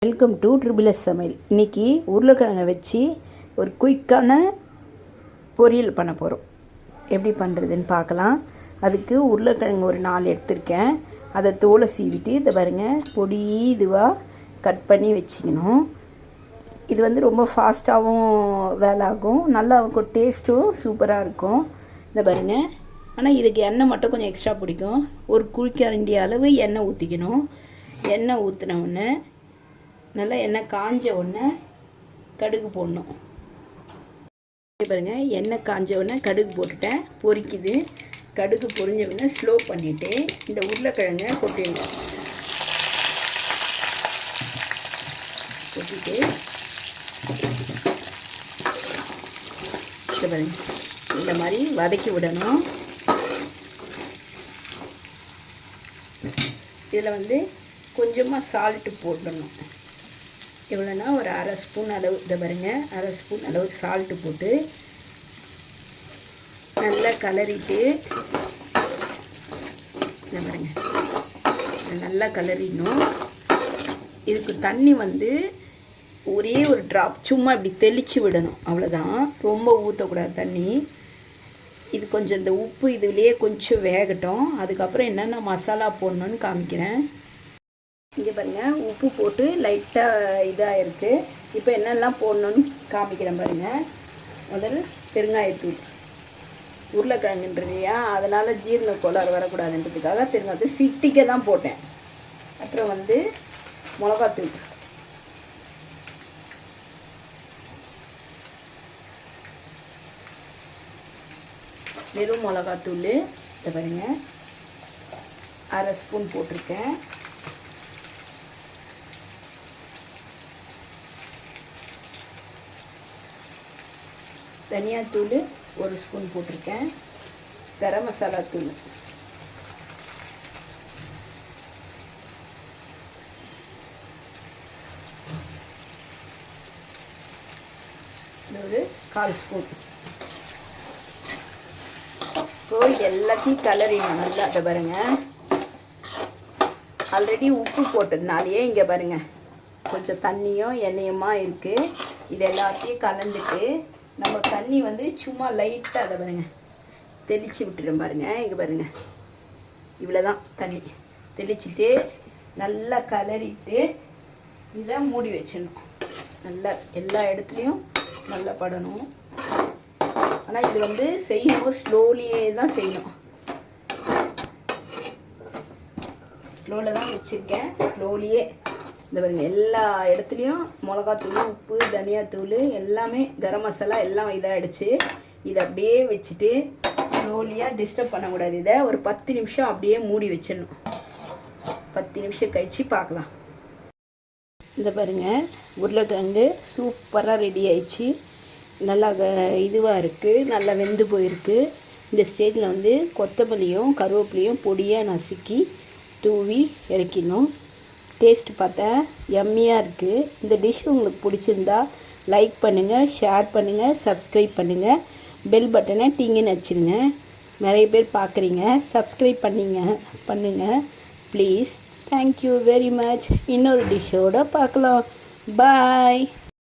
Welcome to triple S சமையல். இன்றைக்கி உருளைக்கிழங்கை வச்சு ஒரு குயிக்கான பொரியல் பண்ண போகிறோம். எப்படி பண்ணுறதுன்னு பார்க்கலாம். அதுக்கு உருளைக்கிழங்கு ஒரு 4 எடுத்திருக்கேன். அதை தோலை சீவிட்டு இதை பாருங்கள் பொடி இதுவாக கட் பண்ணி வச்சுக்கணும். இது ரொம்ப ஃபாஸ்ட்டாகவும் வேலை ஆகும், நல்லா இருக்கும், டேஸ்ட்டும் சூப்பராக இருக்கும். இதை பாருங்கள். ஆனால் இதுக்கு எண்ணெய் மட்டும் கொஞ்சம் எக்ஸ்ட்ரா பிடிக்கும். ஒரு குழிக்கரண்டி அளவு எண்ணெய் ஊற்றிக்கணும். எண்ணெய் ஊற்றின உடனே நல்லா எண்ணெய் காஞ்ச உடனே கடுகு போடணும். பாருங்கள், எண்ணெய் காஞ்ச உடனே கடுகு போட்டுட்டேன், பொரிக்குது. கடுகு பொரிஞ்ச உடனே ஸ்லோ பண்ணிவிட்டு இந்த உருளைக்கிழங்கை கொட்டிடணும். கொட்டிட்டு பாருங்க, இந்த மாதிரி வதக்கி விடணும். இதில் கொஞ்சமாக சால்ட்டு போடணும். எவ்வளோனா ஒரு அரை ஸ்பூன் அளவு, இதை பாருங்கள், அரை ஸ்பூன் அளவு சால்ட்டு போட்டு நல்லா கலரிட்டு, இதை பாருங்கள், நல்லா கலரிடணும். இதுக்கு தண்ணி ஒரே ஒரு ட்ராப் சும்மா இப்படி தெளித்து விடணும், அவ்வளோதான். ரொம்ப ஊற்றக்கூடாது தண்ணி. இது கொஞ்சம் இந்த உப்பு இதுலேயே கொஞ்சம் வேகட்டும். அதுக்கப்புறம் என்னென்ன மசாலா போடணுன்னு காமிக்கிறேன். இங்கே பாருங்கள், உப்பு போட்டு லைட்டாக இதாக இருக்குது. இப்போ என்னெல்லாம் போடணுன்னு காமிக்கிறேன் பாருங்கள். முதல் பெருங்காயத்தூள், உருளைக்கிழங்குன்றியா அதனால் ஜீரண கோளாறு வரக்கூடாதுன்றதுக்காக பெருங்காயத்தூள் சிட்டிக்க தான் போட்டேன். அப்புறம் மிளகாத்தூள், வெறும் மிளகாத்தூள் இதை பாருங்கள், அரை ஸ்பூன் போட்டிருக்கேன். தனியாத்தூள் ஒரு ஸ்பூன் போட்டிருக்கேன். கரம் மசாலா தூள், ஒரு 1/4 ஸ்பூன். இது எல்லாத்தையும் கலரிடணும் நல்லா. அதை பாருங்கள், ஆல்ரெடி உப்பு போட்டதுனாலேயே இங்கே பாருங்கள் கொஞ்சம் தண்ணியும் எண்ணெயுமா இருக்குது. இது எல்லாத்தையும் கலந்துட்டு நம்ம தண்ணி சும்மா லைட்டாக அதை பாருங்கள் தெளித்து விட்டுடும் பாருங்கள். இங்கே பாருங்கள், இவ்வளோ தான் தண்ணி தெளிச்சுட்டு நல்லா கலரிட்டு இதை மூடி வச்சிடணும். நல்லா எல்லா இடத்துலையும் நல்லா படணும். ஆனால் இது செய்யணும், ஸ்லோலியே தான் செய்யணும். ஸ்லோவில் தான் வச்சுருக்கேன், ஸ்லோலியே. இந்த பாருங்கள், எல்லா இடத்துலையும் மிளகாத்தூள், உப்பு, தனியாத்தூள் எல்லாமே, கரம் மசாலா எல்லாம் இதாகிடுச்சு. இதை அப்படியே வச்சுட்டு ஸ்லோலியாக டிஸ்டர்ப் பண்ணக்கூடாது. இதை ஒரு 10 நிமிஷம் அப்படியே மூடி வச்சிடணும். 10 நிமிஷம் கழித்து பார்க்கலாம். இந்த பாருங்கள், உருளைக்கிழங்கு சூப்பராக ரெடி ஆயிடுச்சு. நல்லா இதுவாக இருக்குது, நல்லா வெந்து போயிருக்கு. இந்த ஸ்டேஜில் கொத்தமல்லியும் கருவேப்பிலையும் பொடியாக நசுக்கி தூவி இறக்கிடணும். டேஸ்ட்டு பார்த்தேன், யம்மியாக இருக்குது. இந்த டிஷ் உங்களுக்கு பிடிச்சிருந்தா லைக் பண்ணுங்கள், ஷேர் பண்ணுங்கள், சப்ஸ்கிரைப் பண்ணுங்கள். பெல் பட்டனை டிங்குன்னு வச்சுருங்க. நிறைய பேர் பார்க்குறீங்க, சப்ஸ்கிரைப் பண்ணுங்கள் ப்ளீஸ். Thank you very much. இன்னொரு டிஷ்ஷோடு பார்க்கலாம். பாய்.